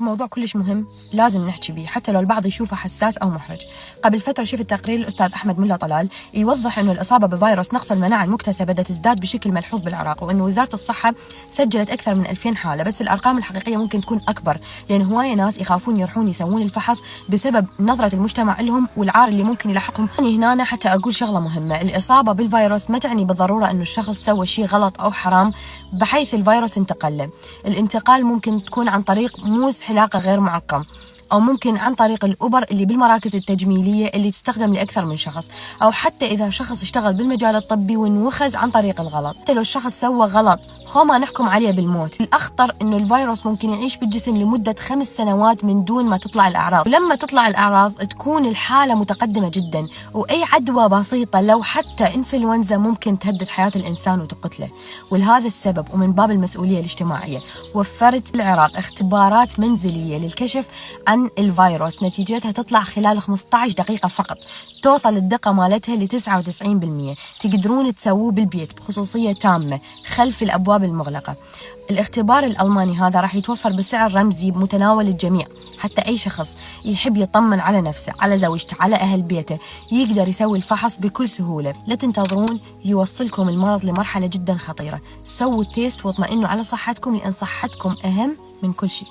موضوع كلش مهم لازم نحكي بيه حتى لو البعض يشوفه حساس أو محرج. قبل فترة شفت تقرير الأستاذ أحمد ملا طلال يوضح أنه الإصابة بفيروس نقص المناعة المكتسبة تزداد بشكل ملحوظ بالعراق، وأنه وزارة الصحة سجلت أكثر من 2000 حالة، بس الأرقام الحقيقية ممكن تكون أكبر، لأن هواية ناس يخافون يروحون يسوون الفحص بسبب نظرة المجتمع لهم والعار اللي ممكن يلحقهم. هنا حتى أقول شغلة مهمة، الإصابة بالفيروس ما تعني بالضرورة أنه الشخص سوى شيء غلط أو حرام بحيث الفيروس انتقل له. الانتقال ممكن تكون عن طريق موس حلاقة غير معقم، أو ممكن عن طريق الأبر اللي بالمراكز التجميلية اللي تستخدم لأكثر من شخص، أو حتى إذا شخص اشتغل بالمجال الطبي وانوخز عن طريق الغلط. حتى لو الشخص سوى غلط خو ما نحكم عليه بالموت. الأخطر إنه الفيروس ممكن يعيش بالجسم لمدة 5 سنوات من دون ما تطلع الأعراض، ولما تطلع الأعراض تكون الحالة متقدمة جدا، وأي عدوى بسيطة لو حتى إنفلونزا ممكن تهدد حياة الإنسان وتقتله. ولهذا السبب ومن باب المسؤولية الاجتماعية وفرت العراق اختبارات منزلية للكشف عن الفيروس، نتيجتها تطلع خلال 15 دقيقة فقط، توصل الدقة مالتها ل 99%، تقدرون تسووه بالبيت بخصوصية تامة خلف الأبواب المغلقة. الاختبار الألماني هذا راح يتوفر بسعر رمزي بمتناول الجميع، حتى أي شخص يحب يطمن على نفسه، على زوجته، على أهل بيته، يقدر يسوي الفحص بكل سهولة. لا تنتظرون يوصلكم المرض لمرحلة جدا خطيرة، سووا التيست واطمئنوا على صحتكم، لأن صحتكم أهم من كل شيء.